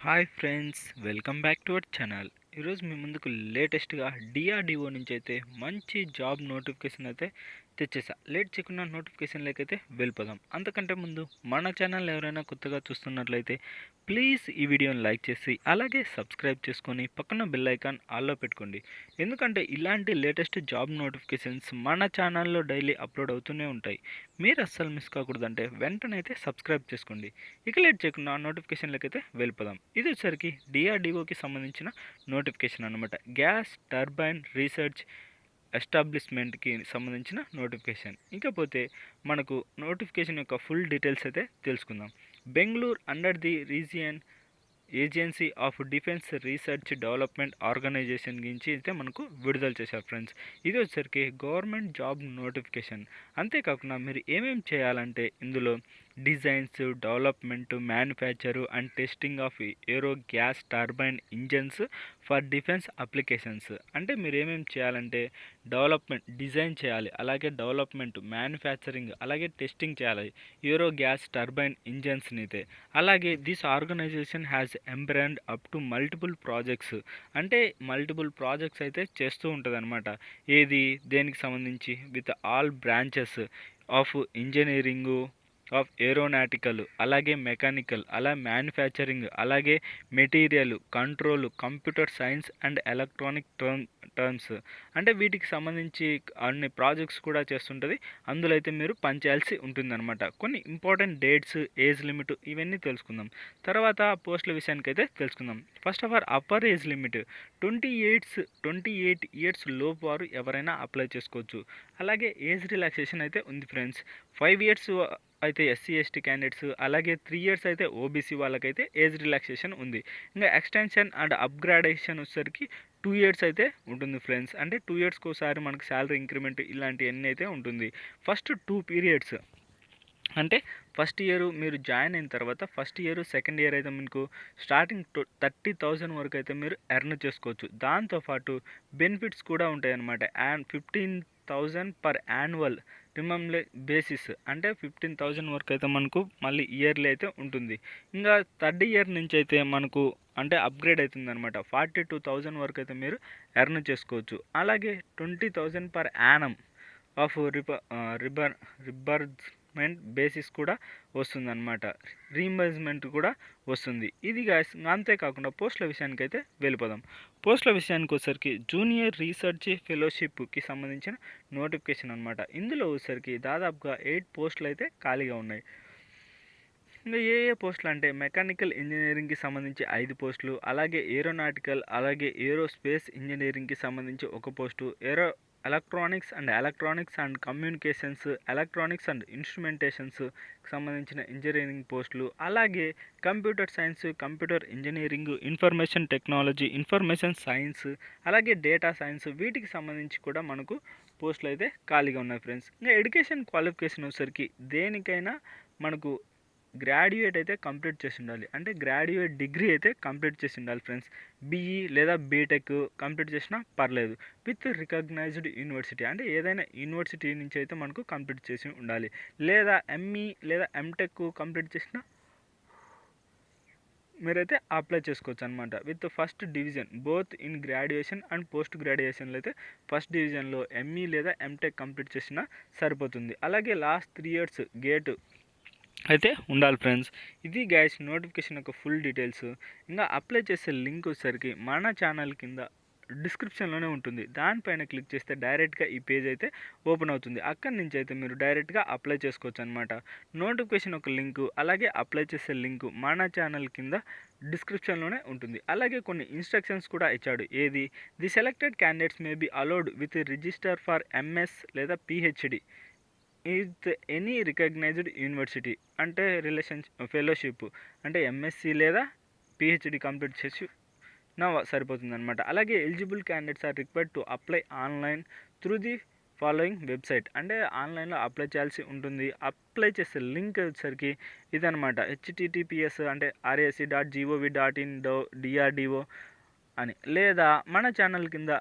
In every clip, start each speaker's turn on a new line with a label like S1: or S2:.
S1: Hi friends, welcome back to our channel. ఈరోజు మీ ముందుకు లేటెస్ట్గా డిఆర్డిఓ నుంచి అయితే మంచి జాబ్ నోటిఫికేషన్ అయితే తెచ్చేసా. లేట్ చేయకుండా నోటిఫికేషన్లోకి అయితే వెళ్ళిపోదాం. అంతకంటే ముందు మన ఛానల్ ఎవరైనా కొత్తగా చూస్తున్నట్లయితే ప్లీజ్ ఈ వీడియోని లైక్ చేసి అలాగే సబ్స్క్రైబ్ చేసుకొని పక్కన బెల్ ఐకాన్ ఆల్లో పెట్టుకోండి. ఎందుకంటే ఇలాంటి లేటెస్ట్ జాబ్ నోటిఫికేషన్స్ మన ఛానల్లో డైలీ అప్లోడ్ అవుతూనే ఉంటాయి. మీరు అస్సలు మిస్ కాకూడదంటే వెంటనే అయితే సబ్స్క్రైబ్ చేసుకోండి. ఇక లేట్ చేయకుండా నోటిఫికేషన్లకి అయితే వెళ్ళిపోదాం. ఇది వచ్చరికి డిఆర్డిఓకి సంబంధించిన నోటిఫికేషన్ అనమాట. గ్యాస్ టర్బైన్ రీసెర్చ్ ఎస్టాబ్లిష్మెంట్కి సంబంధించిన నోటిఫికేషన్. ఇకపోతే మనకు నోటిఫికేషన్ యొక్క ఫుల్ డీటెయిల్స్ అయితే తెలుసుకుందాం. Bengaluru under the region agency of defence research development organisation గురించి అయితే మనకు విడుదల చేశారు ఫ్రెండ్స్. ఇది వచ్చరికి గవర్నమెంట్ జాబ్ నోటిఫికేషన్. అంతేకాకుండా మీరు ఏమేమి చేయాలంటే ఇందులో designs, development, manufacture and testing of aero gas turbine engines for defence applications. అంటే మీరు ఏమేమి చేయాలంటే డెవలప్మెంట్ డిజైన్ చేయాలి, అలాగే డెవలప్మెంట్, మ్యానుఫ్యాక్చరింగ్, అలాగే టెస్టింగ్ చేయాలి ఏరో గ్యాస్ టర్బైన్ ఇంజన్స్ని అయితే. అలాగే this organisation has embraced up to multiple projects. అంటే మల్టిపుల్ ప్రాజెక్ట్స్ అయితే చేస్తూ ఉంటుంది అనమాట. ఏది దేనికి సంబంధించి with all branches of engineering, of aeronautical, అలాగే మెకానికల్, అలా మ్యానుఫ్యాక్చరింగ్, అలాగే material control, computer science and electronic terms. అంటే వీటికి సంబంధించి అన్ని ప్రాజెక్ట్స్ కూడా చేస్తుంటుంది. అందులో అయితే మీరు పనిచేయాల్సి ఉంటుందన్నమాట. కొన్ని ఇంపార్టెంట్ డేట్స్, ఏజ్ లిమిట్ ఇవన్నీ తెలుసుకుందాం. తర్వాత పోస్టుల విషయానికి అయితే తెలుసుకుందాం. First of all upper age limit 28 years లోపు వారు ఎవరైనా అప్లై చేసుకోవచ్చు. అలాగే ఏజ్ రిలాక్సేషన్ అయితే ఉంది ఫ్రెండ్స్. 5 ఇయర్స్ అయితే ఎస్సీ ఎస్టీ క్యాండిడేట్స్, అలాగే 3 ఇయర్స్ అయితే ఓబీసీ వాళ్ళకైతే ఏజ్ రిలాక్సేషన్ ఉంది. ఇంకా ఎక్స్టెన్షన్ అండ్ అప్గ్రేడేషన్ వచ్చేసరికి 2 ఇయర్స్ అయితే ఉంటుంది ఫ్రెండ్స్. అంటే 2 ఇయర్స్కి ఒకసారి మనకు శాలరీ ఇంక్రిమెంట్ ఇలాంటివన్నీ అయితే ఉంటుంది. ఫస్ట్ 2 పీరియడ్స్ అంటే ఫస్ట్ ఇయర్ మీరు జాయిన్ అయిన తర్వాత ఫస్ట్ ఇయర్, సెకండ్ ఇయర్ అయితే మీకు స్టార్టింగ్ 30,000 వరకు అయితే మీరు ఎర్న్ చేసుకోవచ్చు. దాంతోపాటు బెనిఫిట్స్ కూడా ఉంటాయి అన్నమాట. 15,000 పర్ యాన్యువల్ రిమంబ్లే బేసిస్. అంటే 15,000 వరకు అయితే మనకు మళ్ళీ ఇయర్లీ అయితే ఉంటుంది. ఇంకా థర్డ్ ఇయర్ నుంచి అయితే మనకు అంటే అప్గ్రేడ్ అవుతుంది అనమాట. 42,000 వరకు అయితే మీరు ఎర్న్ చేసుకోవచ్చు. అలాగే 20,000 పర్ యానం ఆఫ్ రిబర్స్మెంట్ బేసిస్ కూడా వస్తుందన్నమాట. రీఎంబర్స్మెంట్ కూడా వస్తుంది. ఇది గాయస్. అంతేకాకుండా పోస్టుల విషయానికి అయితే వెళ్ళిపోదాం. పోస్టుల విషయానికి వచ్చేసరికి జూనియర్ రీసెర్చ్ ఫెలోషిప్కి సంబంధించిన నోటిఫికేషన్ అనమాట. ఇందులో వచ్చేసరికి దాదాపుగా 8 పోస్టులు అయితే ఖాళీగా ఉన్నాయి. ఇంకా ఏ ఏ పోస్టులు అంటే మెకానికల్ ఇంజనీరింగ్కి సంబంధించి 5 పోస్టులు, అలాగే ఏరోనాటికల్, అలాగే ఏరోస్పేస్ ఇంజనీరింగ్కి సంబంధించి 1 post, electronics and communications, electronics and ఇన్స్ట్రుమెంటేషన్స్కి సంబంధించిన ఇంజనీరింగ్ పోస్టులు, అలాగే computer science, computer engineering, information technology, information science, అలాగే డేటా సైన్స్ వీటికి సంబంధించి కూడా మనకు పోస్టులు అయితే ఖాళీగా ఉన్నాయి ఫ్రెండ్స్. ఇంకా ఎడ్యుకేషన్ క్వాలిఫికేషన్ వచ్చేసరికి దేనికైనా మనకు గ్రాడ్యుయేట్ అయితే కంప్లీట్ చేసి ఉండాలి. అంటే గ్రాడ్యుయేట్ డిగ్రీ అయితే కంప్లీట్ చేసి ఉండాలి ఫ్రెండ్స్. బీఈ లేదా బీటెక్ కంప్లీట్ చేసినా పర్లేదు, విత్ రికగ్నైజ్డ్ యూనివర్సిటీ. అంటే ఏదైనా యూనివర్సిటీ నుంచి అయితే మనకు కంప్లీట్ చేసి ఉండాలి. లేదా ఎంఈ లేదా ఎంటెక్ కంప్లీట్ చేసిన మీరైతే అప్లై చేసుకోవచ్చు అనమాట. With first division both in graduation and post గ్రాడ్యుయేషన్లో అయితే ఫస్ట్ డివిజన్లో ఎంఈ లేదా ఎంటెక్ కంప్లీట్ చేసినా సరిపోతుంది. అలాగే లాస్ట్ 3 ఇయర్స్ గేట్ అయితే ఉండాలి ఫ్రెండ్స్. ఇది గైస్ నోటిఫికేషన్ యొక్క ఫుల్ డీటెయిల్స్. ఇంకా అప్లై చేసే లింక్ వచ్చేసరికి మన ఛానల్ కింద డిస్క్రిప్షన్లోనే ఉంటుంది. దానిపైన క్లిక్ చేస్తే డైరెక్ట్గా ఈ పేజ్ అయితే ఓపెన్ అవుతుంది. అక్కడి నుంచి అయితే మీరు డైరెక్ట్గా అప్లై చేసుకోవచ్చు అనమాట. నోటిఫికేషన్ ఒక లింకు, అలాగే అప్లై చేసే లింకు మన ఛానల్ కింద డిస్క్రిప్షన్లోనే ఉంటుంది. అలాగే కొన్ని ఇన్స్ట్రక్షన్స్ కూడా ఇచ్చాడు. ఏది the selected candidates may be allowed with register for MS లేదా PhD is any recognised university. అంటే ఫెలోషిప్ అంటే ఎంఎస్సి లేదా పిహెచ్డి కంప్లీట్ చేసి నా సరిపోతుంది అనమాట. అలాగే eligible candidates are required to apply online through the following website. అంటే ఆన్లైన్లో అప్లై చేయాల్సి ఉంటుంది. అప్లై చేసే లింక్ వచ్చేసరికి ఇదనమాట. https అంటే RAC.gov.in/DRDO అని, లేదా మన ఛానల్ కింద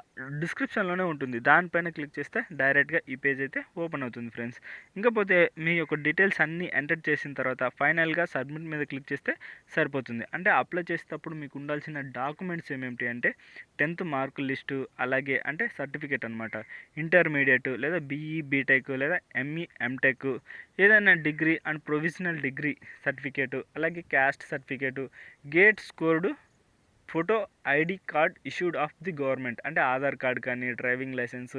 S1: డిస్క్రిప్షన్లోనే ఉంటుంది, దానిపైన క్లిక్ చేస్తే డైరెక్ట్గా ఈ పేజ్ అయితే ఓపెన్ అవుతుంది ఫ్రెండ్స్. ఇంకపోతే మీ యొక్క డీటెయిల్స్ అన్నీ ఎంటర్ చేసిన తర్వాత ఫైనల్గా సబ్మిట్ మీద క్లిక్ చేస్తే సరిపోతుంది. అంటే అప్లై చేసేటప్పుడు మీకు ఉండాల్సిన డాక్యుమెంట్స్ ఏమేమిటి అంటే 10th మార్కుల లిస్టు, అలాగే అంటే సర్టిఫికేట్ అనమాట, ఇంటర్మీడియట్ లేదా బీఈ బీటెక్ లేదా ఎంఈ ఎంటెక్, ఏదైనా degree and provisional degree certificate, అలాగే caste certificate, GATE scored photo, ID card issued of the government, అంటే ఆధార్ కార్డ్ కానీ డ్రైవింగ్ లైసెన్స్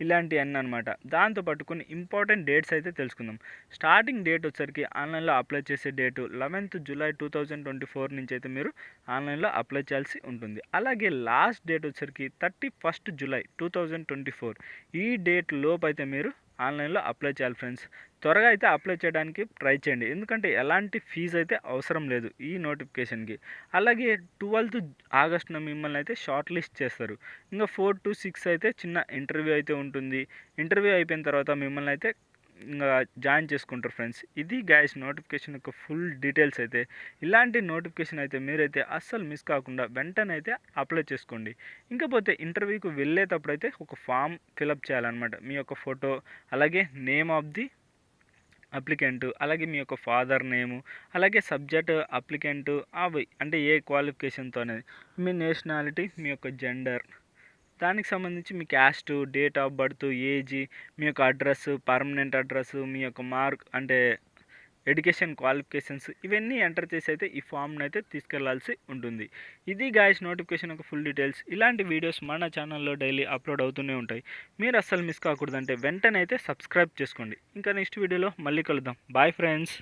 S1: ఇలాంటివన్నీ అనమాట. దాంతోపాటు కొన్ని ఇంపార్టెంట్ డేట్స్ అయితే తెలుసుకుందాం. స్టార్టింగ్ డేట్ వచ్చరికి ఆన్లైన్లో అప్లై చేసే డేటు 11th జూలై 2024 నుంచి అయితే మీరు ఆన్లైన్లో అప్లై చేయాల్సి ఉంటుంది. అలాగే లాస్ట్ డేట్ వచ్చరికి 31st జూలై 2024. ఈ డేట్ లోపు అయితే మీరు ఆన్లైన్లో అప్లై చేయాలి ఫ్రెండ్స్. త్వరగా అయితే అప్లై చేయడానికి ట్రై చేయండి, ఎందుకంటే ఎలాంటి ఫీజు అయితే అవసరం లేదు ఈ నోటిఫికేషన్కి. అలాగే 12th ఆగస్టున మిమ్మల్ని అయితే షార్ట్ లిస్ట్ చేస్తారు. ఇంకా 4 to 6 అయితే చిన్న ఇంటర్వ్యూ అయితే ఉంటుంది. ఇంటర్వ్యూ అయిపోయిన తర్వాత మిమ్మల్ని అయితే ఇంకా జాయిన్ చేసుకుంటారు ఫ్రెండ్స్. ఇది గైస్ నోటిఫికేషన్ యొక్క ఫుల్ డీటెయిల్స్ అయితే. ఇలాంటి నోటిఫికేషన్ అయితే మీరైతే అస్సలు మిస్ కాకుండా వెంటనే అయితే అప్లై చేసుకోండి. ఇంకపోతే ఇంటర్వ్యూకి వెళ్ళేటప్పుడు అయితే ఒక ఫామ్ ఫిలప్ చేయాలన్నమాట. మీ యొక్క ఫోటో, అలాగే నేమ్ ఆఫ్ ది అప్లికెంట్, అలాగే మీ యొక్క ఫాదర్ నేము, అలాగే సబ్జెక్ట్ అప్లికెంట్, అవి అంటే ఏ క్వాలిఫికేషన్తో అనేది, మీ నేషనాలిటీ, మీ యొక్క జెండర్, దానికి సంబంధించి మీ caste, date of birth, age, మీ యొక్క అడ్రస్, పర్మనెంట్ అడ్రస్, మీ యొక్క మార్క్ అంటే ఎడ్యుకేషన్ క్వాలిఫికేషన్స్, ఇవన్నీ ఎంటర్ చేసి అయితే ఈ ఫామ్ని అయితే తీసుకెళ్లాల్సి ఉంటుంది. ఇది గాయస్ నోటిఫికేషన్ యొక్క ఫుల్ డీటెయిల్స్. ఇలాంటి వీడియోస్ మన ఛానల్లో డైలీ అప్లోడ్ అవుతూనే ఉంటాయి. మీరు అస్సలు మిస్ కాకూడదంటే వెంటనే అయితే సబ్స్క్రైబ్ చేసుకోండి. ఇంకా నెక్స్ట్ వీడియోలో మళ్ళీ కలుద్దాం. Bye friends.